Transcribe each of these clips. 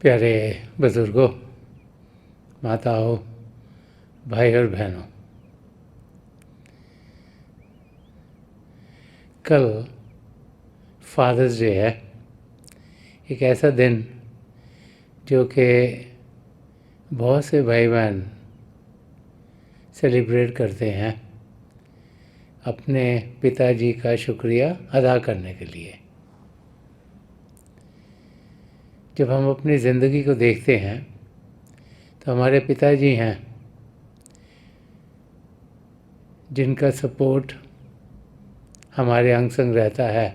प्यारे बुजुर्गों, माताओं, भाई और बहनों, कल फादर्स डे है। एक ऐसा दिन जो कि बहुत से भाई बहन सेलिब्रेट करते हैं अपने पिताजी का शुक्रिया अदा करने के लिए। जब हम अपनी ज़िंदगी को देखते हैं तो हमारे पिताजी हैं जिनका सपोर्ट हमारे अंग संग रहता है।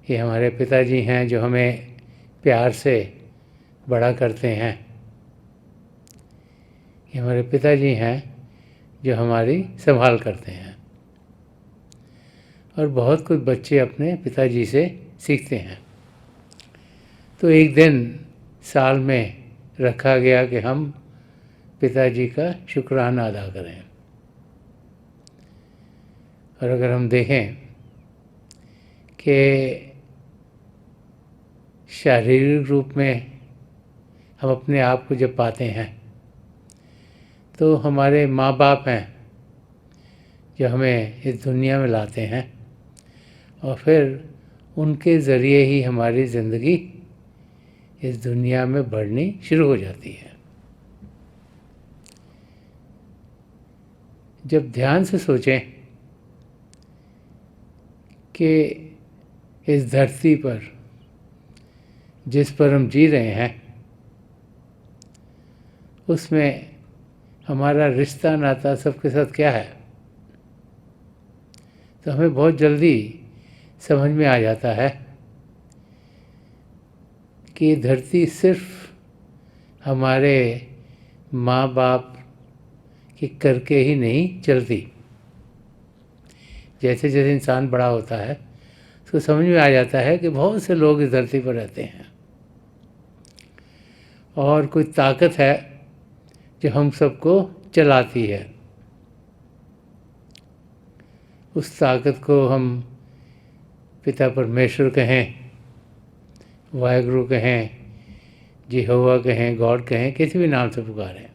ये हमारे पिताजी हैं जो हमें प्यार से बड़ा करते हैं। ये हमारे पिताजी हैं जो हमारी संभाल करते हैं। और बहुत कुछ बच्चे अपने पिताजी से सीखते हैं। तो एक दिन साल में रखा गया कि हम पिताजी का शुक्राना अदा करें। और अगर हम देखें कि शारीरिक रूप में हम अपने आप को जब पाते हैं तो हमारे माँ बाप हैं जो हमें इस दुनिया में लाते हैं और फिर उनके ज़रिए ही हमारी ज़िंदगी इस दुनिया में बढ़नी शुरू हो जाती है। जब ध्यान से सोचें कि इस धरती पर जिस पर हम जी रहे हैं उसमें हमारा रिश्ता नाता सबके साथ क्या है, तो हमें बहुत जल्दी समझ में आ जाता है कि धरती सिर्फ हमारे माँ बाप के करके ही नहीं चलती। जैसे जैसे इंसान बड़ा होता है उसको समझ में आ जाता है कि बहुत से लोग इस धरती पर रहते हैं और कोई ताकत है जो हम सबको चलाती है। उस ताकत को हम पिता परमेश्वर कहें, वाहेगुरु कहें, यहोवा कहें, गॉड कहें, किसी भी नाम से पुकारें,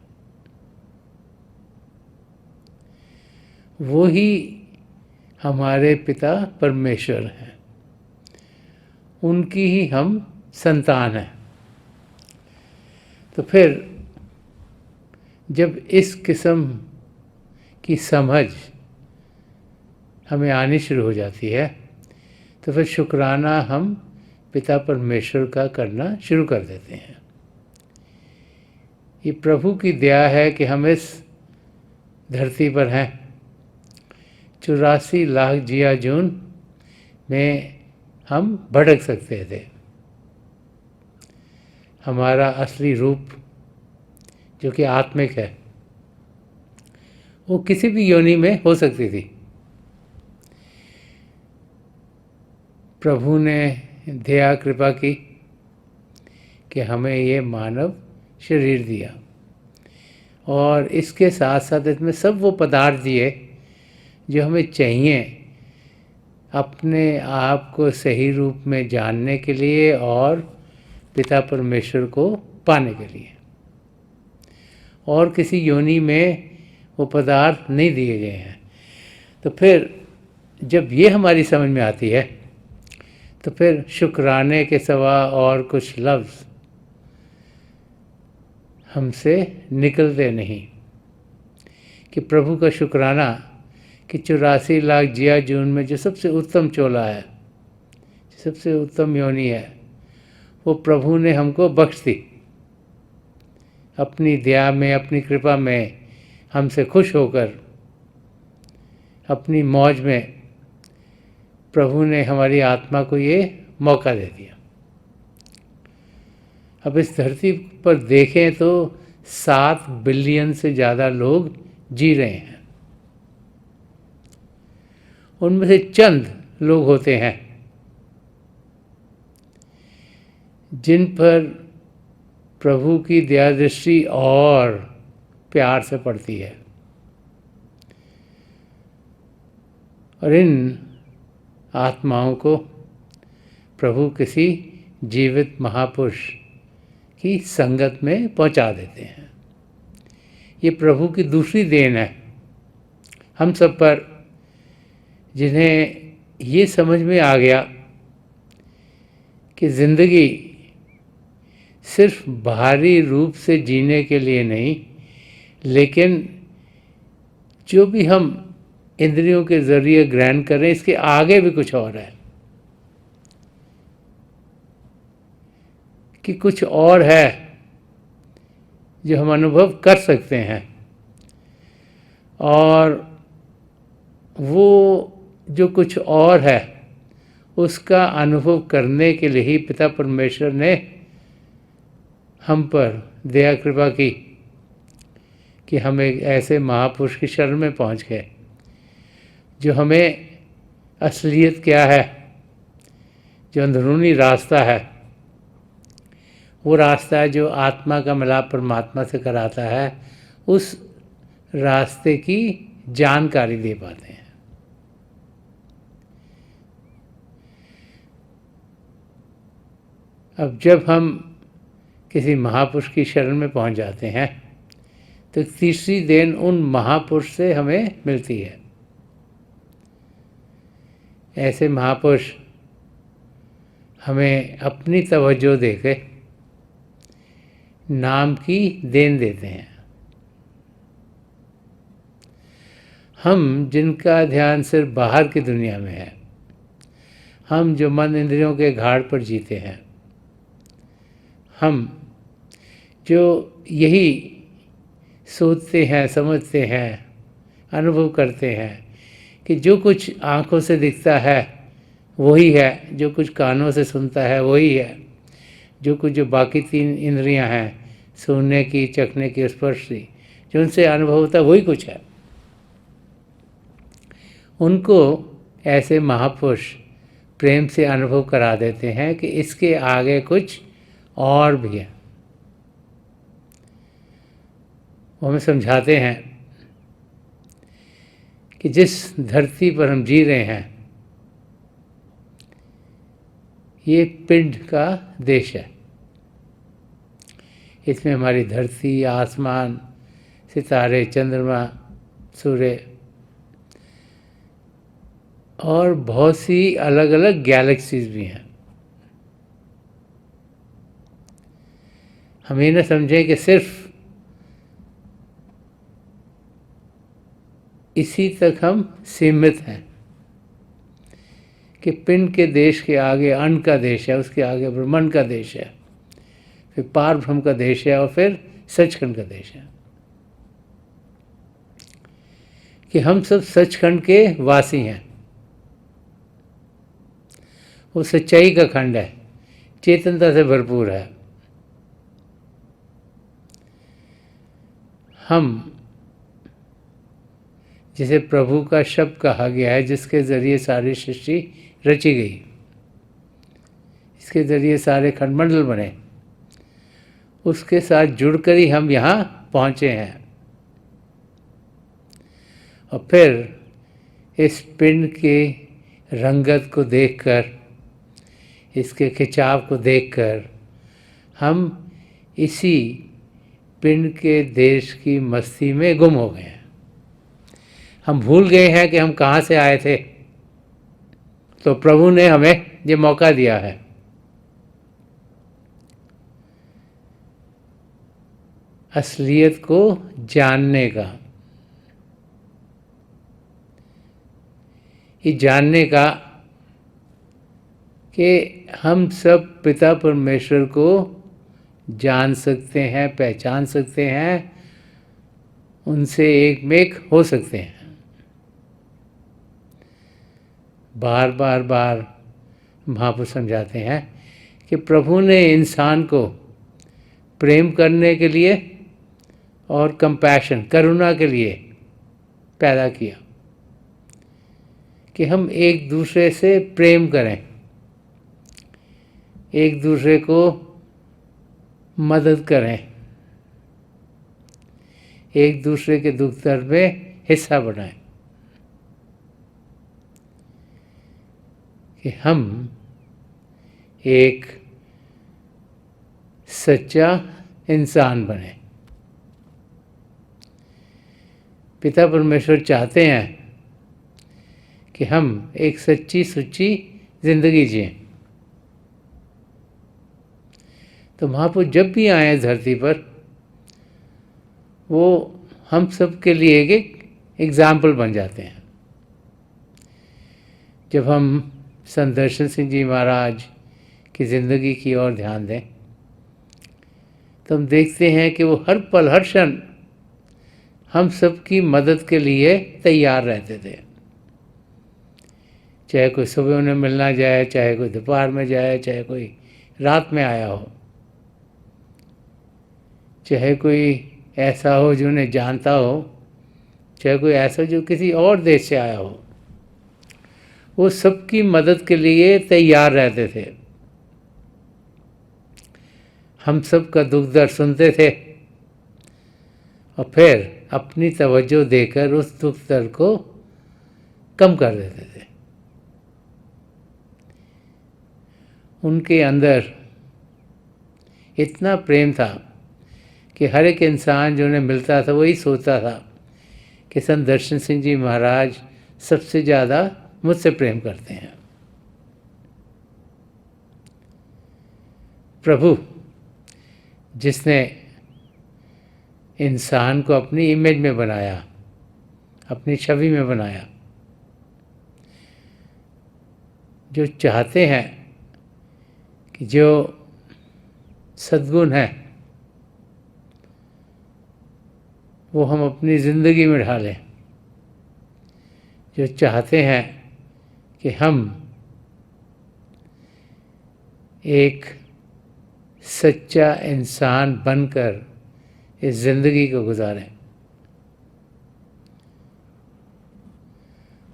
वो ही हमारे पिता परमेश्वर हैं। उनकी ही हम संतान हैं। तो फिर जब इस किस्म की समझ हमें आनी शुरू हो जाती है तो फिर शुक्राना हम पिता परमेश्वर का करना शुरू कर देते हैं। ये प्रभु की दया है कि हम इस धरती पर हैं। 84 लाख जिया जून में हम भटक सकते थे। हमारा असली रूप जो कि आत्मिक है वो किसी भी योनि में हो सकती थी। प्रभु ने दया कृपा की कि हमें ये मानव शरीर दिया और इसके साथ साथ इसमें सब वो पदार्थ दिए जो हमें चाहिए अपने आप को सही रूप में जानने के लिए और पिता परमेश्वर को पाने के लिए। और किसी योनि में वो पदार्थ नहीं दिए गए हैं। तो फिर जब ये हमारी समझ में आती है तो फिर शुक्राने के सिवा और कुछ लफ्ज़ हमसे निकलते नहीं कि प्रभु का शुक्राना कि 84 लाख जिया जून में जो सबसे उत्तम चोला है, सबसे उत्तम योनि है, वो प्रभु ने हमको बख्श दी। अपनी दया में, अपनी कृपा में हमसे खुश होकर अपनी मौज में प्रभु ने हमारी आत्मा को ये मौका दे दिया। अब इस धरती पर देखें तो 7 बिलियन से ज़्यादा लोग जी रहे हैं। उनमें से चंद लोग होते हैं जिन पर प्रभु की दया दृष्टि और प्यार से पड़ती है। और इन आत्माओं को प्रभु किसी जीवित महापुरुष की संगत में पहुंचा देते हैं। ये प्रभु की दूसरी देन है हम सब पर, जिन्हें ये समझ में आ गया कि ज़िंदगी सिर्फ बाहरी रूप से जीने के लिए नहीं, लेकिन जो भी हम इंद्रियों के ज़रिए ग्रहण करें, इसके आगे भी कुछ और है, कि कुछ और है जो हम अनुभव कर सकते हैं। और वो जो कुछ और है उसका अनुभव करने के लिए ही पिता परमेश्वर ने हम पर दया कृपा की कि हम एक ऐसे महापुरुष की शरण में पहुंच गए जो हमें असलियत क्या है, जो अंदरूनी रास्ता है, वो रास्ता है जो आत्मा का मिलाप परमात्मा से कराता है, उस रास्ते की जानकारी दे पाते हैं। अब जब हम किसी महापुरुष की शरण में पहुंच जाते हैं तो तीसरी देन उन महापुरुष से हमें मिलती है। ऐसे महापुरुष हमें अपनी तवज्जो देके नाम की देन देते हैं। हम जिनका ध्यान सिर्फ बाहर की दुनिया में है, हम जो मन इंद्रियों के घाट पर जीते हैं, हम जो यही सोचते हैं, समझते हैं, अनुभव करते हैं कि जो कुछ आँखों से दिखता है वही है, जो कुछ कानों से सुनता है वही है, जो बाकी 3 इंद्रियां हैं, सुनने की, चखने की, स्पर्श की, जो उनसे अनुभव होता है वही कुछ है। उनको ऐसे महापुरुष प्रेम से अनुभव करा देते हैं कि इसके आगे कुछ और भी है। वो हमें समझाते हैं कि जिस धरती पर हम जी रहे हैं ये पिंड का देश है। इसमें हमारी धरती, आसमान, सितारे, चंद्रमा, सूर्य और बहुत सी अलग अलग गैलेक्सीज भी हैं। हम ये न समझें कि सिर्फ इसी तक हम सीमित हैं, कि पिंड के देश के आगे अन्न का देश है, उसके आगे ब्रह्मांड का देश है, फिर पार ब्रह्म का देश है और फिर सचखंड का देश है। कि हम सब सचखंड के वासी हैं। वो सच्चाई का खंड है, चेतनता से भरपूर है। हम जिसे प्रभु का शब्द कहा गया है, जिसके ज़रिए सारी सृष्टि रची गई, इसके ज़रिए सारे खंडमंडल बने, उसके साथ जुड़कर ही हम यहाँ पहुँचे हैं। और फिर इस पिंड के रंगत को देखकर, इसके खिंचाव को देखकर हम इसी पिंड के देश की मस्ती में गुम हो गए हैं। हम भूल गए हैं कि हम कहाँ से आए थे। तो प्रभु ने हमें ये मौका दिया है। असलियत को जानने का, ये जानने का कि हम सब पिता परमेश्वर को जान सकते हैं, पहचान सकते हैं, उनसे एक में एक हो सकते हैं। बार बार महापुरुष समझाते हैं कि प्रभु ने इंसान को प्रेम करने के लिए और कंपैशन, करुणा के लिए पैदा किया, कि हम एक दूसरे से प्रेम करें, एक दूसरे को मदद करें, एक दूसरे के दुख दर्द में हिस्सा बनाएं, कि हम एक सच्चा इंसान बने। पिता परमेश्वर चाहते हैं कि हम एक सच्ची सुच्ची जिंदगी जिएं। तो महापुरुष जब भी आए धरती पर, वो हम सब के लिए एक एग्जाम्पल बन जाते हैं। जब हम संत दर्शन सिंह जी महाराज की ज़िंदगी की ओर ध्यान दें तो हम देखते हैं कि वो हर पल हर क्षण हम सब की मदद के लिए तैयार रहते थे। चाहे कोई सुबह उन्हें मिलना जाए, चाहे कोई दोपहर में जाए, चाहे कोई रात में आया हो, चाहे कोई ऐसा हो जो उन्हें जानता हो, चाहे कोई ऐसा जो किसी और देश से आया हो, वो सबकी मदद के लिए तैयार रहते थे। हम सब का दुख दर्द सुनते थे और फिर अपनी तवज्जो देकर उस दुख दर्द को कम कर देते थे। उनके अंदर इतना प्रेम था कि हर एक इंसान जो उन्हें मिलता था वही सोचता था कि संत दर्शन सिंह जी महाराज सबसे ज़्यादा मुझसे प्रेम करते हैं। प्रभु जिसने इंसान को अपनी इमेज में बनाया, अपनी छवि में बनाया, जो चाहते हैं कि जो सद्गुण है वो हम अपनी ज़िंदगी में ढालें, जो चाहते हैं कि हम एक सच्चा इंसान बनकर इस ज़िंदगी को गुजारें।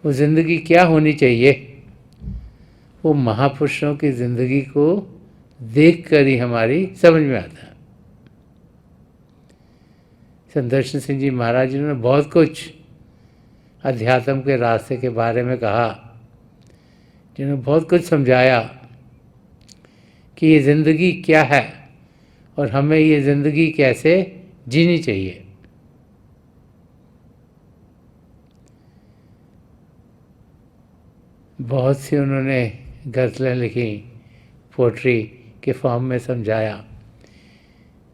वो ज़िंदगी क्या होनी चाहिए, वो महापुरुषों की ज़िंदगी को देखकर ही हमारी समझ में आता है। संत दर्शन सिंह जी महाराज जी ने बहुत कुछ अध्यात्म के रास्ते के बारे में कहा, जिन्होंने बहुत कुछ समझाया कि ये ज़िंदगी क्या है और हमें ये ज़िंदगी कैसे जीनी चाहिए। बहुत सी उन्होंने गज़लें लिखी, पोट्री के फॉर्म में समझाया,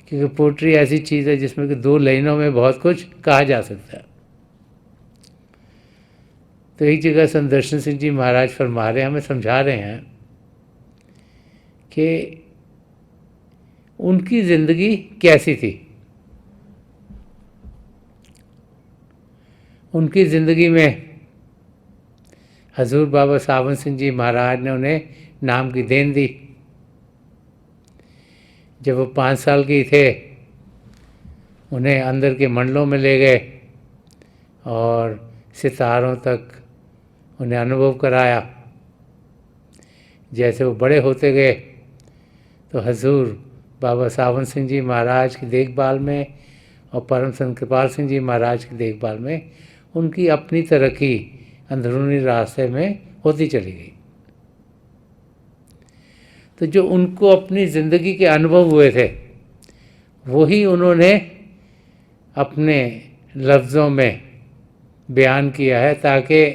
क्योंकि पोट्री ऐसी चीज़ है जिसमें कि 2 लाइनों में बहुत कुछ कहा जा सकता है। तो एक जगह संत दर्शन सिंह जी महाराज फरमा रहे हैं, हमें समझा रहे हैं कि उनकी ज़िंदगी कैसी थी। उनकी ज़िंदगी में हजूर बाबा सावन सिंह जी महाराज ने उन्हें नाम की देन दी। जब वो 5 साल के थे, उन्हें अंदर के मंडलों में ले गए और सितारों तक उन्हें अनुभव कराया। जैसे वो बड़े होते गए तो हजूर बाबा सावन सिंह जी महाराज की देखभाल में और परम संत कृपाल सिंह जी महाराज की देखभाल में उनकी अपनी तरक्की अंदरूनी रास्ते में होती चली गई। तो जो उनको अपनी ज़िंदगी के अनुभव हुए थे वही उन्होंने अपने लफ्ज़ों में बयान किया है, ताकि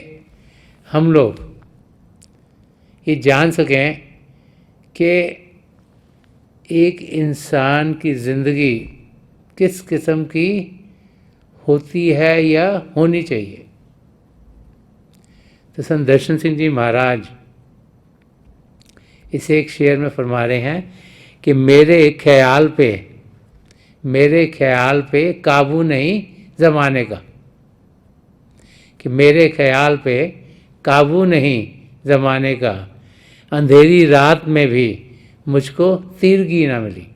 हम लोग ये जान सकें कि एक इंसान की ज़िंदगी किस किस्म की होती है या होनी चाहिए। तो संत दर्शन सिंह जी महाराज इसे एक शेर में फरमा रहे हैं कि मेरे ख्याल पे काबू नहीं ज़माने का, कि मेरे ख्याल पे काबू नहीं ज़माने का, अंधेरी रात में भी मुझको तीरगी ना मिली।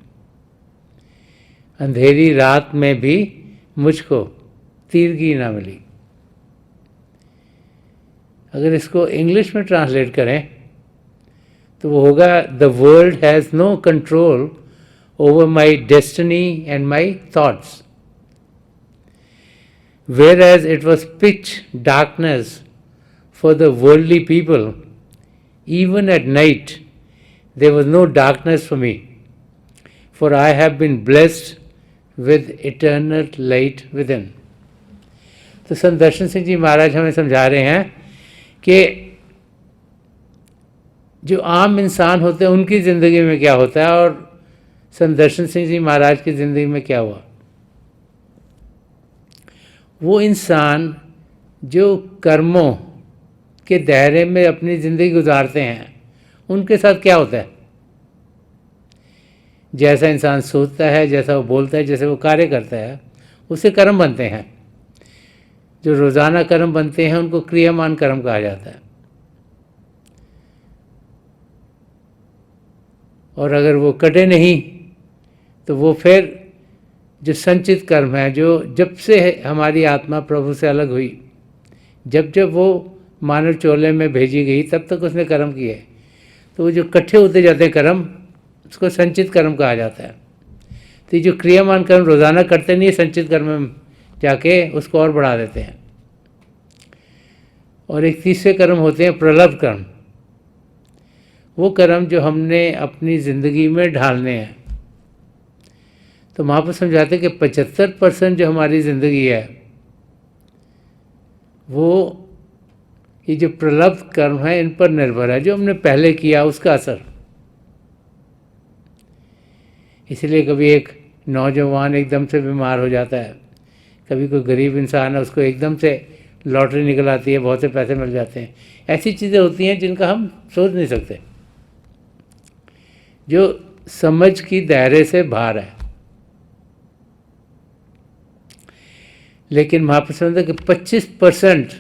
अंधेरी रात में भी मुझको तीरगी ना मिली। अगर इसको इंग्लिश में ट्रांसलेट करें तो वो होगा, the world has no control over my destiny and my thoughts, whereas it was pitch darkness for the worldly people, even at night there was no darkness for me, for I have been blessed with eternal light within. तो संत दर्शन सिंह जी महाराज हमें समझा रहे हैं कि जो आम इंसान होते हैं उनकी ज़िंदगी में क्या होता है और संत दर्शन सिंह जी महाराज की ज़िंदगी में क्या हुआ। वो इंसान जो कर्मों के दायरे में अपनी ज़िंदगी गुजारते हैं उनके साथ क्या होता है। जैसा इंसान सोचता है, जैसा वो बोलता है, जैसे वो कार्य करता है, उससे कर्म बनते हैं। जो रोज़ाना कर्म बनते हैं उनको क्रियामान कर्म कहा जाता है। और अगर वो कटे नहीं तो वो फिर जो संचित कर्म है, जो जब से हमारी आत्मा प्रभु से अलग हुई, जब जब वो मानव चोले में भेजी गई तब तक उसने कर्म किए, तो वो जो इकट्ठे होते जाते हैं कर्म, उसको संचित कर्म कहा जाता है। तो ये जो क्रियामान कर्म रोज़ाना करते नहीं, संचित कर्म में जाके उसको और बढ़ा देते हैं। और एक तीसरे कर्म होते हैं प्रलभ कर्म। वो कर्म जो हमने अपनी ज़िंदगी में ढालने हैं। तो महापुरुष समझाते हैं कि 75% जो हमारी ज़िंदगी है वो ये जो प्रलब्ध कर्म है इन पर निर्भर है, जो हमने पहले किया उसका असर। इसलिए कभी एक नौजवान एकदम से बीमार हो जाता है, कभी कोई गरीब इंसान है उसको एकदम से लॉटरी निकल आती है, बहुत से पैसे मिल जाते हैं। ऐसी चीज़ें होती हैं जिनका हम सोच नहीं सकते, जो समझ की दायरे से बाहर है। लेकिन महापुरुष समझते कि 25%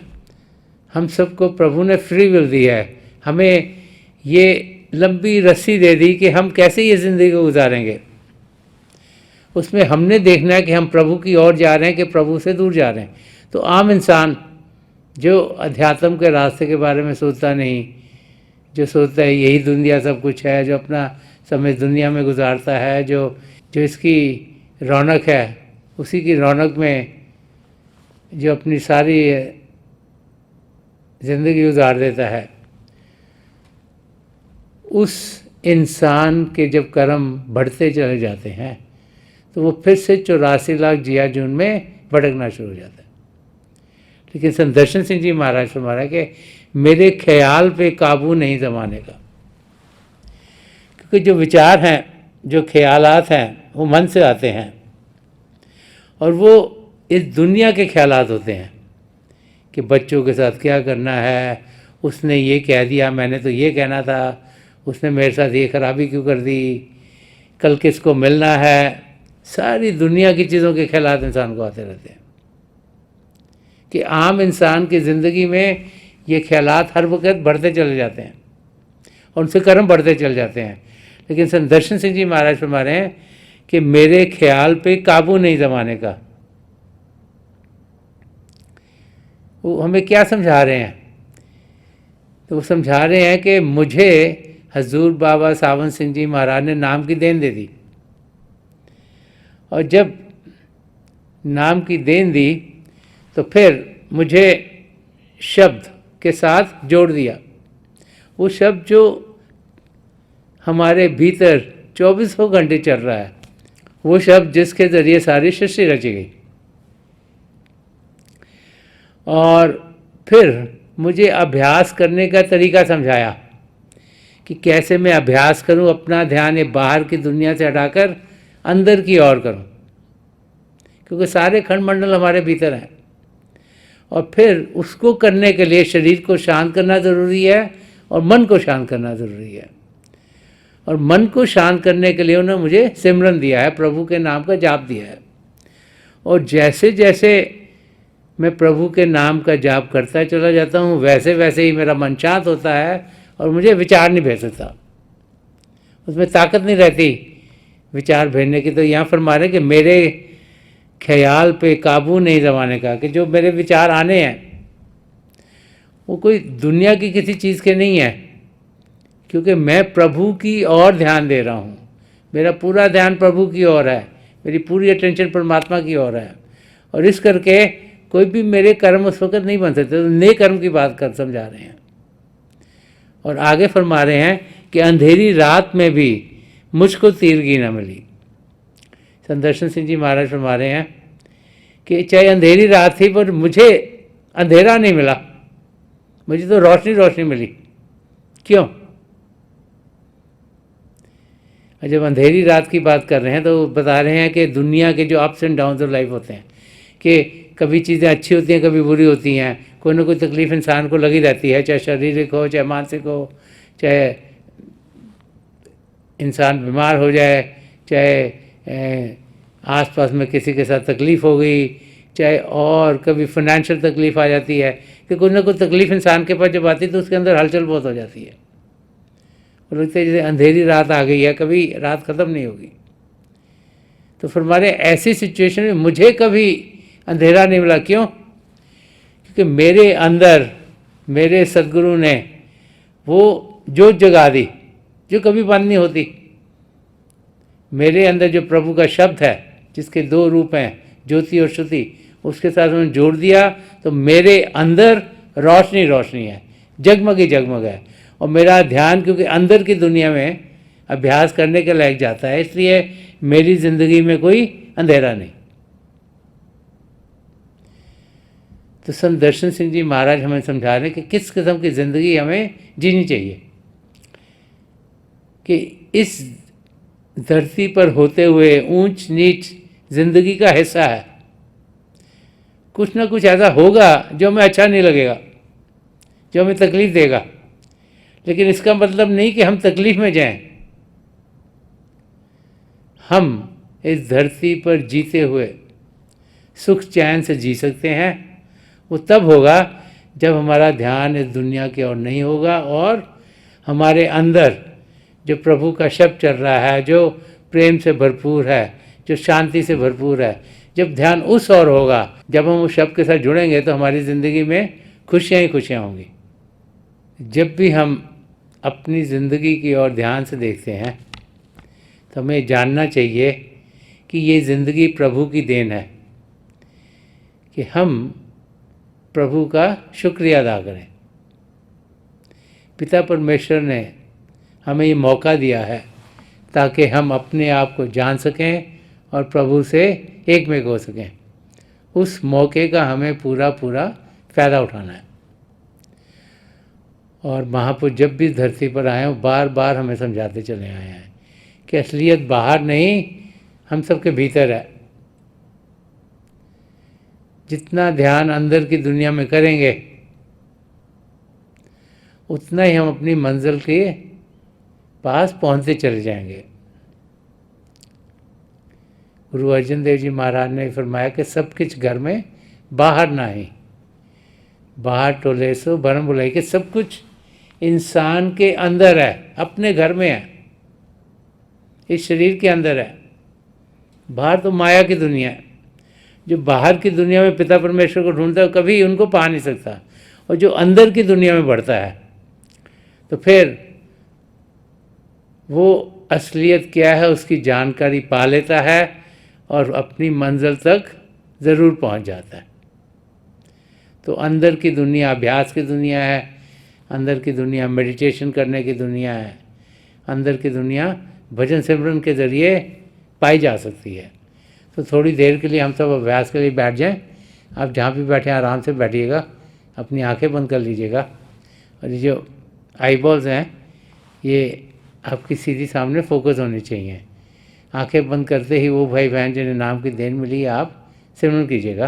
हम सबको प्रभु ने फ्री विल दी है। हमें ये लंबी रस्सी दे दी कि हम कैसे ये ज़िंदगी को गुजारेंगे। उसमें हमने देखना है कि हम प्रभु की ओर जा रहे हैं कि प्रभु से दूर जा रहे हैं। तो आम इंसान जो अध्यात्म के रास्ते के बारे में सोचता नहीं, जो सोचता है यही दुनिया सब कुछ है, जो अपना समय दुनिया में गुजारता है, जो इसकी रौनक है, उसी की रौनक में जो अपनी सारी ज़िंदगी गुजार देता है, उस इंसान के जब कर्म बढ़ते चले जाते हैं तो वो फिर से 84 लाख जिया जून में भटकना शुरू हो जाता है। लेकिन संत दर्शन सिंह जी महाराज फरमा रहे कि मेरे ख्याल पे काबू नहीं जमाने का, क्योंकि जो विचार हैं, जो ख्यालात हैं, वो मन से आते हैं और वो इस दुनिया के ख्यालात होते हैं कि बच्चों के साथ क्या करना है, उसने ये कह दिया, मैंने तो ये कहना था, उसने मेरे साथ ये खराबी क्यों कर दी, कल किसको मिलना है। सारी दुनिया की चीज़ों के ख्यालात इंसान को आते रहते हैं कि आम इंसान की ज़िंदगी में ये ख्यालात हर वक्त बढ़ते चले जाते हैं और उनसे कर्म बढ़ते चले जाते हैं। लेकिन संत दर्शन सिंह जी महाराज फरमा रहे हैं कि मेरे ख्याल पे काबू नहीं जमाने का। वो हमें क्या समझा रहे हैं? तो वो समझा रहे हैं कि मुझे हजूर बाबा सावन सिंह जी महाराज ने नाम की देन दे दी, और जब नाम की देन दी तो फिर मुझे शब्द के साथ जोड़ दिया। वो शब्द जो हमारे भीतर 24 घंटे चल रहा है, वो शब्द जिसके ज़रिए सारी सृष्टि रची गई। और फिर मुझे अभ्यास करने का तरीका समझाया कि कैसे मैं अभ्यास करूं, अपना ध्यान ये बाहर की दुनिया से हटाकर अंदर की ओर करूं, क्योंकि सारे खंड मंडल हमारे भीतर हैं। और फिर उसको करने के लिए शरीर को शांत करना ज़रूरी है और मन को शांत करना ज़रूरी है। और मन को शांत करने के लिए उन्होंने मुझे सिमरन दिया है, प्रभु के नाम का जाप दिया है। और जैसे जैसे मैं प्रभु के नाम का जाप करता चला जाता हूँ, वैसे वैसे ही मेरा मन शांत होता है और मुझे विचार नहीं भेज सकता, उसमें ताकत नहीं रहती विचार भेजने की। तो यहाँ फरमा रहे कि मेरे ख्याल पे काबू नहीं जमाने का, कि जो मेरे विचार आने हैं वो कोई दुनिया की किसी चीज़ के नहीं है, क्योंकि मैं प्रभु की ओर ध्यान दे रहा हूँ। मेरा पूरा ध्यान प्रभु की ओर है, मेरी पूरी अटेंशन परमात्मा की ओर है। और इस करके कोई भी मेरे कर्म उस वक्त नहीं बन सकते। तो नए कर्म की बात कर समझा रहे हैं। और आगे फरमा रहे हैं कि अंधेरी रात में भी मुझको तीरगी न मिली। संदर्शन सिंह जी महाराज फरमा रहे हैं कि चाहे अंधेरी रात थी पर मुझे अंधेरा नहीं मिला, मुझे तो रोशनी रोशनी मिली। क्यों? जब अंधेरी रात की बात कर रहे हैं तो बता रहे हैं कि दुनिया के जो ups and downs of life होते हैं कि कभी चीज़ें अच्छी होती हैं, कभी बुरी होती हैं, कोई ना कोई तकलीफ़ इंसान को लगी रहती है, चाहे शारीरिक हो, चाहे मानसिक हो, चाहे इंसान बीमार हो जाए, चाहे आसपास में किसी के साथ तकलीफ़ हो गई, चाहे और कभी फाइनेंशियल तकलीफ़ आ जाती है, कि कोई ना कोई तकलीफ़ इंसान के पास जब आती है तो उसके अंदर हलचल बहुत हो जाती है, और लगता है जैसे अंधेरी रात आ गई है, कभी रात ख़त्म नहीं होगी। तो फिर हमारे ऐसी सिचुएशन में मुझे कभी अंधेरा नहीं मिला। क्यों? क्योंकि मेरे अंदर मेरे सदगुरु ने वो जोत जगा दी जो कभी बंद नहीं होती। मेरे अंदर जो प्रभु का शब्द है, जिसके दो रूप हैं, ज्योति और श्रुति, उसके साथ उन्होंने जोड़ दिया तो मेरे अंदर रोशनी रोशनी है, जगमग ही जगमग है। और मेरा ध्यान क्योंकि अंदर की दुनिया में अभ्यास करने के लायक जाता है, इसलिए मेरी ज़िंदगी में कोई अंधेरा नहीं। तो संत दर्शन सिंह जी महाराज हमें समझा रहे हैं कि किस किस्म की ज़िंदगी हमें जीनी चाहिए, कि इस धरती पर होते हुए ऊंच नीच ज़िंदगी का हिस्सा है। कुछ ना कुछ ऐसा होगा जो हमें अच्छा नहीं लगेगा, जो हमें तकलीफ़ देगा, लेकिन इसका मतलब नहीं कि हम तकलीफ़ में जाएं। हम इस धरती पर जीते हुए सुख चैन से जी सकते हैं। वो तब होगा जब हमारा ध्यान इस दुनिया की ओर नहीं होगा और हमारे अंदर जो प्रभु का शब्द चल रहा है, जो प्रेम से भरपूर है, जो शांति से भरपूर है, जब ध्यान उस ओर होगा, जब हम उस शब्द के साथ जुड़ेंगे तो हमारी ज़िंदगी में खुशियाँ ही खुशियाँ होंगी। जब भी हम अपनी ज़िंदगी की ओर ध्यान से देखते हैं तो हमें जानना चाहिए कि ये ज़िंदगी प्रभु की देन है, कि हम प्रभु का शुक्रिया अदा करें। पिता परमेश्वर ने हमें ये मौका दिया है ताकि हम अपने आप को जान सकें और प्रभु से एक में हो सकें। उस मौके का हमें पूरा पूरा फ़ायदा उठाना है। और महापुरुष जब भी धरती पर आए हैं बार बार हमें समझाते चले आए हैं कि असलियत बाहर नहीं, हम सबके भीतर है। जितना ध्यान अंदर की दुनिया में करेंगे उतना ही हम अपनी मंजिल के पास पहुंचते चले जाएंगे। गुरु अर्जन देव जी महाराज ने फरमाया कि सब कुछ घर में बाहर ना ही, बाहर टोले सो भरम बुलाई, कि सब कुछ इंसान के अंदर है, अपने घर में है, इस शरीर के अंदर है। बाहर तो माया की दुनिया है। जो बाहर की दुनिया में पिता परमेश्वर को ढूंढता है कभी उनको पा नहीं सकता, और जो अंदर की दुनिया में बढ़ता है तो फिर वो असलियत क्या है उसकी जानकारी पा लेता है और अपनी मंजिल तक ज़रूर पहुंच जाता है। तो अंदर की दुनिया अभ्यास की दुनिया है, अंदर की दुनिया मेडिटेशन करने की दुनिया है, अंदर की दुनिया भजन सिमरन के ज़रिए पाई जा सकती है। तो थोड़ी देर के लिए हम सब अभ्यास के लिए बैठ जाएं। आप जहाँ भी बैठे आराम से बैठिएगा, अपनी आंखें बंद कर लीजिएगा, और ये जो आई बॉल्स हैं ये आपकी सीधी सामने फोकस होनी चाहिए। आंखें बंद करते ही वो भाई बहन जिन्हें नाम की देन मिली है आप सिमरन कीजिएगा।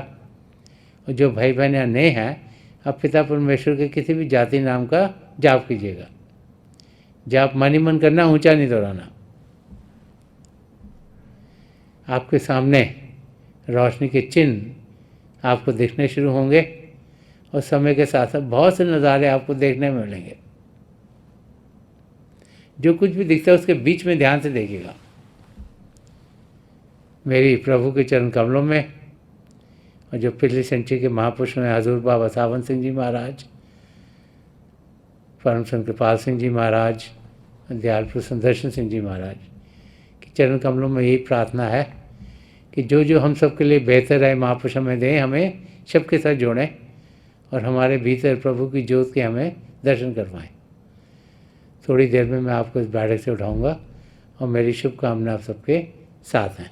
और जो भाई बहन यहाँ नए हैं आप पिता परमेश्वर के किसी भी जाति नाम का जाप कीजिएगा। जाप मन ही मन करना, ऊंचा नहीं दोहराना। आपके सामने रोशनी के चिन्ह आपको दिखने शुरू होंगे और समय के साथ साथ बहुत से नज़ारे आपको देखने में मिलेंगे। जो कुछ भी दिखता है उसके बीच में ध्यान से देखिएगा। मेरी प्रभु के चरण कमलों में, और जो पिछली सेंचुरी के महापुरुष हैं हजूर बाबा सावन सिंह जी महाराज, परम संत कृपाल सिंह जी महाराज, दयाल पुरुष संदर्शन सिंह जी महाराज के चरण कमलों में यही प्रार्थना है कि जो जो हम सब के लिए बेहतर है महापुरुष हमें दें, हमें सबके साथ जोड़ें और हमारे भीतर प्रभु की ज्योत के हमें दर्शन करवाएं। थोड़ी देर में मैं आपको इस बैठक से उठाऊंगा और मेरी शुभकामना आप सबके साथ हैं।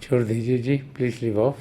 छोड़ दीजिए जी, प्लीज़ लीव ऑफ।